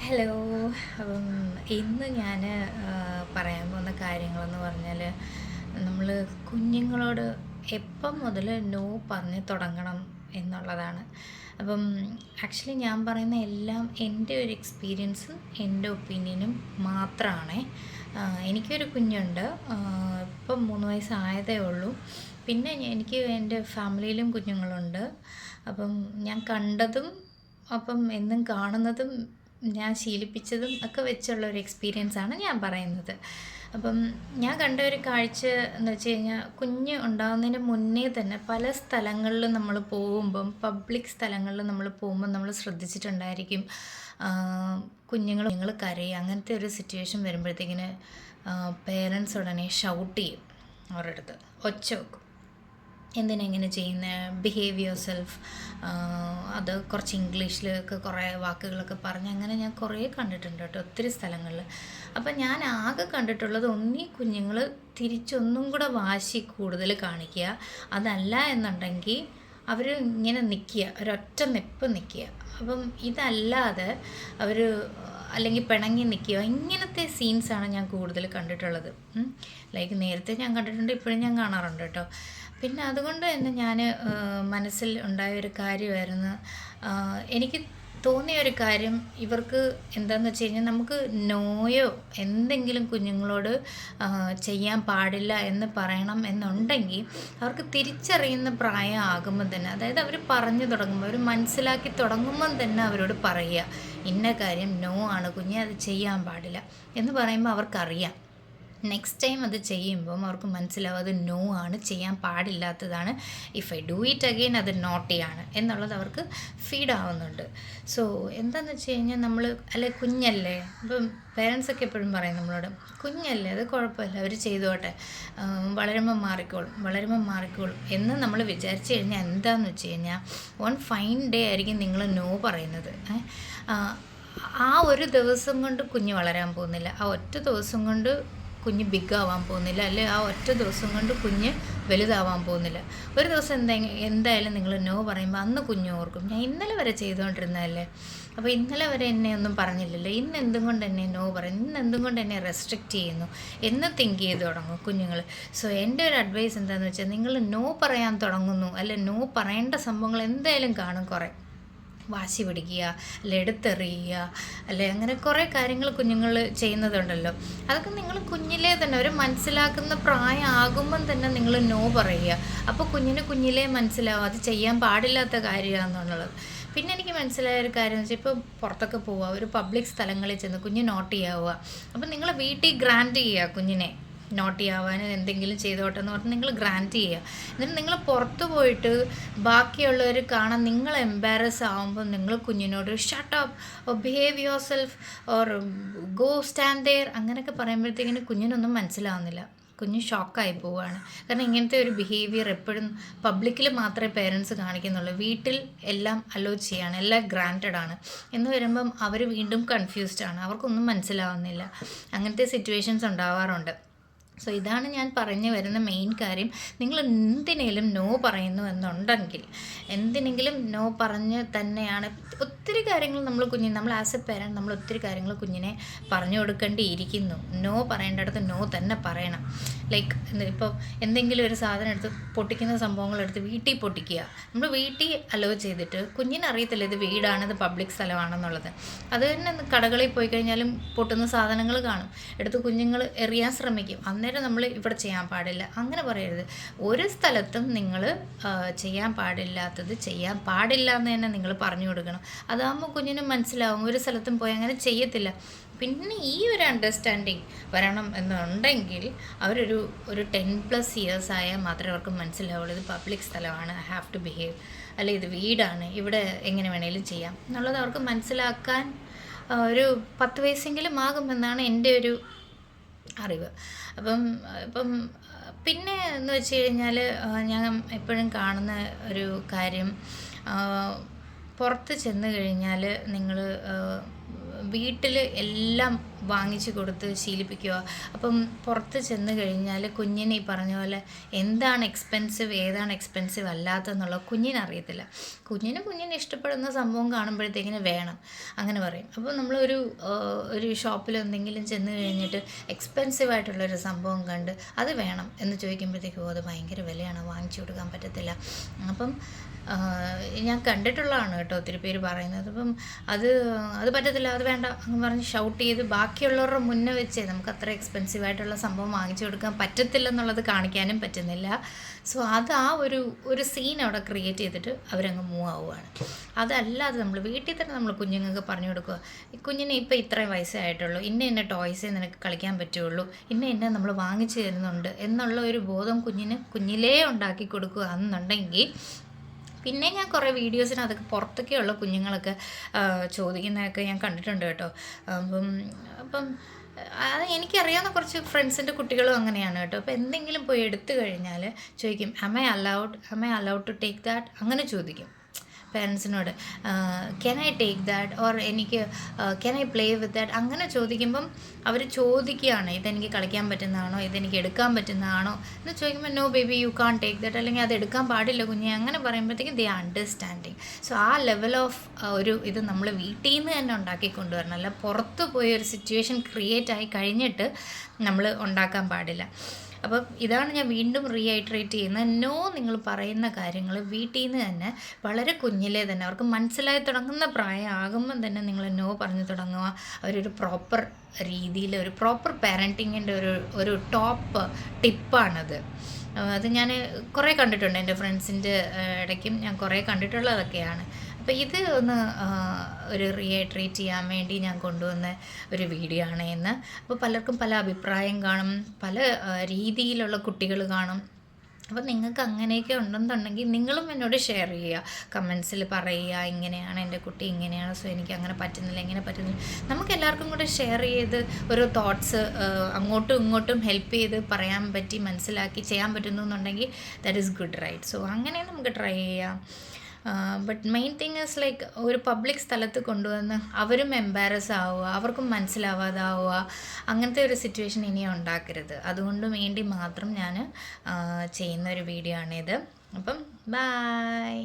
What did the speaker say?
Hello. അപ്പം ഇന്ന് ഞാൻ പറയാൻ പോകുന്ന കാര്യങ്ങളെന്ന് പറഞ്ഞാൽ നമ്മൾ കുഞ്ഞുങ്ങളോട് എപ്പം മുതൽ നോ പറഞ്ഞ് തുടങ്ങണം എന്നുള്ളതാണ്. അപ്പം ആക്ച്വലി ഞാൻ പറയുന്ന എല്ലാം എൻ്റെ ഒരു എക്സ്പീരിയൻസും എൻ്റെ ഒപ്പീനിയനും മാത്രമാണ്. എനിക്കൊരു കുഞ്ഞുണ്ട്. ഇപ്പം 3 വയസ്സായതേ ഉള്ളൂ. പിന്നെ എനിക്ക് എൻ്റെ ഫാമിലിയിലും കുഞ്ഞുങ്ങളുണ്ട്. അപ്പം ഞാൻ കണ്ടതും അപ്പം എന്നും കാണുന്നതും ഞാൻ ശീലിപ്പിച്ചതും ഒക്കെ വെച്ചുള്ള ഒരു എക്സ്പീരിയൻസാണ് ഞാൻ പറയുന്നത്. അപ്പം ഞാൻ കണ്ട ഒരു കാഴ്ച എന്ന് വെച്ച് കഴിഞ്ഞാൽ, കുഞ്ഞ് ഉണ്ടാകുന്നതിന് മുന്നേ തന്നെ പല സ്ഥലങ്ങളിലും നമ്മൾ പോകുമ്പം, പബ്ലിക് സ്ഥലങ്ങളിൽ നമ്മൾ പോകുമ്പം നമ്മൾ ശ്രദ്ധിച്ചിട്ടുണ്ടായിരിക്കും, കുഞ്ഞുങ്ങൾ കരയുക, അങ്ങനത്തെ ഒരു സിറ്റുവേഷൻ വരുമ്പോഴത്തേക്കിന് പേരൻസ് ഉടനെ ഷൗട്ട് ചെയ്യും, അവരുടെ അടുത്ത് ഒച്ച വെക്കും. എന്തിനാ ഇങ്ങനെ ചെയ്യുന്നത്, ബിഹേവ് യുവർ സെൽഫ്, അത് കുറച്ച് ഇംഗ്ലീഷിലൊക്കെ കുറേ വാക്കുകളൊക്കെ പറഞ്ഞ് അങ്ങനെ ഞാൻ കുറേ കണ്ടിട്ടുണ്ട് കേട്ടോ, ഒത്തിരി സ്ഥലങ്ങളിൽ. അപ്പം ഞാൻ ആകെ കണ്ടിട്ടുള്ളത്, ഒന്നീ കുഞ്ഞുങ്ങൾ തിരിച്ചൊന്നും കൂടെ വാശി കൂടുതൽ കാണിക്കുക, അതല്ല എന്നുണ്ടെങ്കിൽ അവർ ഇങ്ങനെ നിൽക്കുക, ഒരൊറ്റ നിപ്പ് നിൽക്കുക. അപ്പം ഇതല്ലാതെ അവർ അല്ലെങ്കിൽ പിണങ്ങി നിൽക്കുക, ഇങ്ങനത്തെ സീൻസാണ് ഞാൻ കൂടുതൽ കണ്ടിട്ടുള്ളത്. ലൈക്ക് നേരത്തെ ഞാൻ കണ്ടിട്ടുണ്ട്, ഇപ്പോഴും ഞാൻ കാണാറുണ്ട് കേട്ടോ. പിന്നെ അതുകൊണ്ട് തന്നെ ഞാൻ മനസ്സിൽ ഉണ്ടായൊരു കാര്യമായിരുന്നു, എനിക്ക് തോന്നിയ ഒരു കാര്യം, ഇവർക്ക് എന്താണെന്ന് വെച്ച് കഴിഞ്ഞാൽ, നമുക്ക് നോയോ എന്തെങ്കിലും കുഞ്ഞുങ്ങളോട് ചെയ്യാൻ പാടില്ല എന്ന് പറയണം എന്നുണ്ടെങ്കിൽ അവർക്ക് തിരിച്ചറിയുന്ന പ്രായം ആകുമ്പം തന്നെ, അതായത് അവർ പറഞ്ഞു തുടങ്ങുമ്പോൾ, അവർ മനസ്സിലാക്കി തുടങ്ങുമ്പം തന്നെ അവരോട് പറയുക, ഇന്ന കാര്യം നോ ആണ് കുഞ്ഞെ, അത് ചെയ്യാൻ പാടില്ല എന്ന് പറയുമ്പോൾ അവർക്കറിയാം. നെക്സ്റ്റ് ടൈം അത് ചെയ്യുമ്പം അവർക്ക് മനസ്സിലാവും അത് നോ ആണ്, ചെയ്യാൻ പാടില്ലാത്തതാണ്. If I do it again അത് നോട്ടിയാണ് എന്നുള്ളത് അവർക്ക് ഫീഡ് ആവുന്നുണ്ട്. സോ എന്താണെന്ന് വെച്ച് കഴിഞ്ഞാൽ, നമ്മൾ അല്ലെ കുഞ്ഞല്ലേ, ഇപ്പം പേരൻസൊക്കെ എപ്പോഴും പറയും നമ്മളോട്, കുഞ്ഞല്ലേ അത് കുഴപ്പമില്ല, അവർ ചെയ്തോട്ടെ, വളരുമ്പം മാറിക്കോളും എന്ന് നമ്മൾ വിചാരിച്ചു കഴിഞ്ഞാൽ, എന്താണെന്ന് വെച്ച് കഴിഞ്ഞാൽ, വൺ ഫൈൻ ഡേ ആയിരിക്കും നിങ്ങൾ നോ പറയുന്നത്. ആ ഒരു ദിവസം കൊണ്ട് കുഞ്ഞ് വളരാൻ പോകുന്നില്ല, ആ ഒറ്റ ദിവസം കൊണ്ട് കുഞ്ഞ് ബിഗ് ആവാൻ പോകുന്നില്ല, അല്ലെ ആ ഒറ്റ ദിവസം കൊണ്ട് കുഞ്ഞ് വലുതാവാൻ പോകുന്നില്ല. ഒരു ദിവസം എന്തായാലും നിങ്ങൾ നോ പറയുമ്പോൾ അന്ന് കുഞ്ഞ് ഓർക്കും, ഞാൻ ഇന്നലെ വരെ ചെയ്തുകൊണ്ടിരുന്നതല്ലേ, അപ്പോൾ ഇന്നലെ വരെ എന്നെ ഒന്നും പറഞ്ഞില്ലല്ലോ, ഇന്ന് എന്തും കൊണ്ട് എന്നെ നോ പറയും, ഇന്ന് എന്തും കൊണ്ട് എന്നെ റെസ്ട്രിക്റ്റ് ചെയ്യുന്നു എന്ന് തിങ്ക് ചെയ്ത് തുടങ്ങും കുഞ്ഞുങ്ങൾ. സോ എൻ്റെ ഒരു അഡ്വൈസ് എന്താണെന്ന് വെച്ചാൽ, നിങ്ങൾ നോ പറയാൻ തുടങ്ങുന്നു, അല്ലെ നോ പറയേണ്ട സംഭവങ്ങൾ എന്തായാലും കാണും, കുറേ വാശി പിടിക്കുക, അല്ലെ എടുത്തെറിയുക, അല്ലെ അങ്ങനെ കുറേ കാര്യങ്ങൾ കുഞ്ഞുങ്ങൾ ചെയ്യുന്നതുണ്ടല്ലോ. അതൊക്കെ നിങ്ങൾ കുഞ്ഞിലേ തന്നെ ഒരു മനസ്സിലാക്കുന്ന പ്രായം ആകുമ്പം തന്നെ നിങ്ങൾ നോ പറയുക. അപ്പോൾ കുഞ്ഞിലേ മനസ്സിലാവും അത് ചെയ്യാൻ പാടില്ലാത്ത കാര്യമാണെന്നുള്ളത്. പിന്നെ എനിക്ക് മനസ്സിലായ ഒരു കാര്യം എന്ന് വെച്ചാൽ, ഇപ്പോൾ പുറത്തൊക്കെ പോവുക, ഒരു പബ്ലിക് സ്ഥലങ്ങളിൽ ചെന്ന് കുഞ്ഞ് നോട്ട് ചെയ്യാവുക, അപ്പോൾ നിങ്ങൾ വീട്ടിൽ ഗ്രാൻഡ് ചെയ്യുക കുഞ്ഞിനെ, നോട്ട് ചെയ്യാൻ എന്തെങ്കിലും ചെയ്തോട്ടെ എന്ന് പറഞ്ഞ് നിങ്ങൾ ഗ്രാൻറ്റ് ചെയ്യുക. എന്നിട്ട് നിങ്ങൾ പുറത്ത് പോയിട്ട് ബാക്കിയുള്ളവർ കാണാൻ നിങ്ങൾ എംബാരസ് ആകുമ്പോൾ നിങ്ങൾ കുഞ്ഞിനോട് shut up, behave yourself, or go stand there അങ്ങനെയൊക്കെ പറയുമ്പോഴത്തേക്കിന് കുഞ്ഞിനൊന്നും മനസ്സിലാവുന്നില്ല, കുഞ്ഞ് ഷോക്കായി പോവുകയാണ്. കാരണം ഇങ്ങനത്തെ ഒരു ബിഹേവിയർ എപ്പോഴും പബ്ലിക്കിൽ മാത്രമേ പേരൻസ് കാണിക്കുന്നുള്ളൂ, വീട്ടിൽ എല്ലാം അലോ ചെയ്യാണ്, എല്ലാം ഗ്രാൻറ്റഡ് ആണ് എന്ന് വരുമ്പം അവർ വീണ്ടും കൺഫ്യൂസ്ഡ് ആണ്, അവർക്കൊന്നും മനസ്സിലാവുന്നില്ല. അങ്ങനത്തെ സിറ്റുവേഷൻസ് ഉണ്ടാവാറുണ്ട്. സോ ഇതാണ് ഞാൻ പറഞ്ഞു വരുന്ന മെയിൻ കാര്യം. നിങ്ങൾ എന്തിനേലും നോ പറയുന്നു എന്നുണ്ടെങ്കിൽ, എന്തിനെങ്കിലും നോ പറഞ്ഞ് തന്നെയാണ് ഒത്തിരി കാര്യങ്ങൾ നമ്മൾ ആസ് എ പേരൻറ്റ് നമ്മൾ ഒത്തിരി കാര്യങ്ങൾ കുഞ്ഞിനെ പറഞ്ഞു കൊടുക്കേണ്ടിയിരിക്കുന്നു. നോ പറയേണ്ടടുത്ത് നോ തന്നെ പറയണം. ലൈക്ക് ഇപ്പോൾ എന്തെങ്കിലും ഒരു സാധനം എടുത്ത് പൊട്ടിക്കുന്ന സംഭവങ്ങളെടുത്ത് വീട്ടിൽ പൊട്ടിക്കുക, നമ്മൾ വീട്ടിൽ അലോ ചെയ്തിട്ട്, കുഞ്ഞിനറിയത്തില്ല ഇത് വീടാണ്, ഇത് പബ്ലിക് സ്ഥലമാണെന്നുള്ളത്. അത് തന്നെ കടകളിൽ പോയി കഴിഞ്ഞാലും പൊട്ടുന്ന സാധനങ്ങൾ കാണും, എടുത്ത് കുഞ്ഞുങ്ങൾ എറിയാൻ ശ്രമിക്കും, അന്നേരം നമ്മൾ ഇവിടെ ചെയ്യാൻ പാടില്ല അങ്ങനെ പറയരുത്. ഒരു സ്ഥലത്തും നിങ്ങൾ ചെയ്യാൻ പാടില്ലാത്തത് ചെയ്യാൻ പാടില്ല എന്ന് തന്നെ നിങ്ങൾ പറഞ്ഞു കൊടുക്കണം. അതാകുമ്പോൾ കുഞ്ഞിന് മനസ്സിലാവും, ഒരു സ്ഥലത്തും പോയി അങ്ങനെ ചെയ്യത്തില്ല. പിന്നെ ഈ ഒരു അണ്ടർസ്റ്റാൻഡിങ് വരണം എന്നുണ്ടെങ്കിൽ അവരൊരു 10+ ഇയേഴ്സ് ആയാൽ മാത്രമേ അവർക്ക് മനസ്സിലാവുള്ളൂ, ഇത് പബ്ലിക് സ്ഥലമാണ്, ഐ ഹാവ് ടു ബിഹേവ്, അല്ലെങ്കിൽ ഇത് വീടാണ്, ഇവിടെ എങ്ങനെ വേണേലും ചെയ്യാം എന്നുള്ളത് അവർക്ക് മനസ്സിലാക്കാൻ ഒരു 10 വയസ്സെങ്കിലും ആകുമെന്നാണ് എൻ്റെ ഒരു അറിവ്. ഇപ്പം പിന്നെ എന്ന് വെച്ച് കഴിഞ്ഞാൽ, ഞാൻ എപ്പോഴും കാണുന്ന ഒരു കാര്യം, പുറത്ത് ചെന്ന് കഴിഞ്ഞാൽ നിങ്ങൾ വീട്ടിൽ എല്ലാം വാങ്ങിച്ചു കൊടുത്ത് ശീലിപ്പിക്കുക. അപ്പം പുറത്ത് ചെന്ന് കഴിഞ്ഞാൽ കുഞ്ഞിനെ ഈ പറഞ്ഞ പോലെ എന്താണ് എക്സ്പെൻസീവ് ഏതാണ് എക്സ്പെൻസീവ് അല്ലാത്തതെന്നുള്ളത് കുഞ്ഞിനറിയത്തില്ല. കുഞ്ഞിന് ഇഷ്ടപ്പെടുന്ന സംഭവം കാണുമ്പോഴത്തേക്കിന് വേണം അങ്ങനെ പറയും. അപ്പോൾ നമ്മളൊരു ഒരു ഷോപ്പിൽ എന്തെങ്കിലും ചെന്ന് കഴിഞ്ഞിട്ട് എക്സ്പെൻസീവ് ആയിട്ടുള്ളൊരു സംഭവം കണ്ട് അത് വേണം എന്ന് ചോദിക്കുമ്പോഴത്തേക്കും അത് ഭയങ്കര വിലയാണ്, വാങ്ങിച്ചു കൊടുക്കാൻ പറ്റത്തില്ല. അപ്പം ഞാൻ കണ്ടിട്ടുള്ളതാണ് കേട്ടോ ഒത്തിരി പേര് പറയുന്നത്. അപ്പം അത് പറ്റത്തില്ല, അത് വേണ്ട എന്ന് പറഞ്ഞ് ഷൗട്ട് ചെയ്ത് ബാക്കിയുള്ളവരുടെ മുന്നേ വെച്ച് നമുക്ക് അത്ര എക്സ്പെൻസീവ് ആയിട്ടുള്ള സംഭവം വാങ്ങിച്ചു കൊടുക്കാൻ പറ്റത്തില്ലെന്നുള്ളത് കാണിക്കാനും പറ്റുന്നില്ല. സോ അത് ആ ഒരു സീൻ അവിടെ ക്രിയേറ്റ് ചെയ്തിട്ട് അവരങ്ങ് മൂവ് ആവുകയാണ്. അതല്ലാതെ നമ്മൾ വീട്ടിൽ തന്നെ നമ്മൾ കുഞ്ഞുങ്ങൾക്ക് പറഞ്ഞു കൊടുക്കുക, കുഞ്ഞിനെ ഇപ്പോൾ ഇത്രയും വയസ്സേ ആയിട്ടുള്ളൂ, ഇന്ന ടോയ്സേ നിനക്ക് കളിക്കാൻ പറ്റുള്ളൂ, ഇന്ന നമ്മൾ വാങ്ങിച്ചു തരുന്നുണ്ട് എന്നുള്ള ഒരു ബോധം കുഞ്ഞിലേ ഉണ്ടാക്കി കൊടുക്കുക എന്നുണ്ടെങ്കിൽ പിന്നെ ഞാൻ കുറേ വീഡിയോസിനകത്തൊക്കെ പുറത്തൊക്കെയുള്ള കുഞ്ഞുങ്ങളൊക്കെ ചോദിക്കുന്നതൊക്കെ ഞാൻ കണ്ടിട്ടുണ്ട് കേട്ടോ. അപ്പം അത് എനിക്കറിയാവുന്ന കുറച്ച് ഫ്രണ്ട്സിൻ്റെ കുട്ടികളും അങ്ങനെയാണ് കേട്ടോ. അപ്പോൾ എന്തെങ്കിലും പോയി എടുത്തു കഴിഞ്ഞാൽ ചോദിക്കും, am I allowed to take that അങ്ങനെ ചോദിക്കും പേരൻസിനോട്. Can I take that or എനിക്ക് can I play with that അങ്ങനെ ചോദിക്കുമ്പം അവർ ചോദിക്കുകയാണ്, ഇതെനിക്ക് കളിക്കാൻ പറ്റുന്നതാണോ, ഇതെനിക്ക് എടുക്കാൻ പറ്റുന്നതാണോ എന്ന് ചോദിക്കുമ്പോൾ no baby you can't take that, അല്ലെങ്കിൽ അത് എടുക്കാൻ പാടില്ല കുഞ്ഞെ അങ്ങനെ പറയുമ്പോഴത്തേക്കും ദേ അണ്ടർസ്റ്റാൻഡിങ്. സോ ആ ലെവൽ ഓഫ് ഒരു ഇത് നമ്മൾ വീട്ടിൽ നിന്ന് തന്നെ ഉണ്ടാക്കി കൊണ്ടുവരണം, അല്ല പുറത്ത് പോയി ഒരു സിറ്റുവേഷൻ ക്രിയേറ്റ് ആയി കഴിഞ്ഞിട്ട് നമ്മൾ ഉണ്ടാക്കാൻ പാടില്ല. അപ്പം ഇതാണ് ഞാൻ വീണ്ടും റീഐട്രേറ്റ് ചെയ്യുന്നത്. നോ നിങ്ങൾ പറയുന്ന കാര്യങ്ങൾ വീട്ടിൽ നിന്ന് തന്നെ വളരെ കുഞ്ഞിലേ തന്നെ അവർക്ക് മനസ്സിലായി തുടങ്ങുന്ന പ്രായമാകുമ്പം തന്നെ നിങ്ങൾ നോ പറഞ്ഞു തുടങ്ങുക. അവരൊരു പ്രോപ്പർ രീതിയിൽ ഒരു പ്രോപ്പർ പാരൻറ്റിങ്ങിൻ്റെ ഒരു ടോപ്പ് ടിപ്പാണത്. അത് ഞാൻ കുറേ കണ്ടിട്ടുണ്ട്, എൻ്റെ ഫ്രണ്ട്സിൻ്റെ ഇടയ്ക്കും ഞാൻ കുറേ കണ്ടിട്ടുള്ളതൊക്കെയാണ്. അപ്പോൾ ഇത് ഒന്ന് ഒരു റീഐട്രേറ്റ് ചെയ്യാൻ വേണ്ടി ഞാൻ കൊണ്ടുവന്ന ഒരു വീഡിയോ ആണ് ഇന്ന്. അപ്പോൾ പലർക്കും പല അഭിപ്രായം കാണും, പല രീതിയിലുള്ള കുട്ടികൾ കാണും. അപ്പോൾ നിങ്ങൾക്ക് അങ്ങനെയൊക്കെ ഉണ്ടെന്നുണ്ടെങ്കിൽ നിങ്ങളും എന്നോട് ഷെയർ ചെയ്യുക, കമൻസിൽ പറയുക, ഇങ്ങനെയാണ് എൻ്റെ കുട്ടി ഇങ്ങനെയാണ്, സോ എനിക്ക് അങ്ങനെ പറ്റുന്നില്ല ഇങ്ങനെ പറ്റുന്നില്ല. നമുക്ക് എല്ലാവർക്കും കൂടെ ഷെയർ ചെയ്ത് ഒരു തോട്ട്സ് അങ്ങോട്ടും ഇങ്ങോട്ടും ഹെൽപ്പ് ചെയ്ത് പറയാൻ പറ്റി മനസ്സിലാക്കി ചെയ്യാൻ പറ്റുന്നു എന്നുണ്ടെങ്കിൽ that is good right. So അങ്ങനെ നമുക്ക് ട്രൈ ചെയ്യാം. But main thing is like ഒരു പബ്ലിക് സ്ഥലത്ത് കൊണ്ടുവന്ന് അവരും എംബാരസ് ആവുക, അവർക്കും മനസ്സിലാവാതാവുക, അങ്ങനത്തെ ഒരു സിറ്റുവേഷൻ ഇനിയും ഉണ്ടാക്കരുത്. അതുകൊണ്ട് വേണ്ടി മാത്രം ഞാൻ ചെയ്യുന്ന ഒരു വീഡിയോ ആണിത്. അപ്പം ബൈ.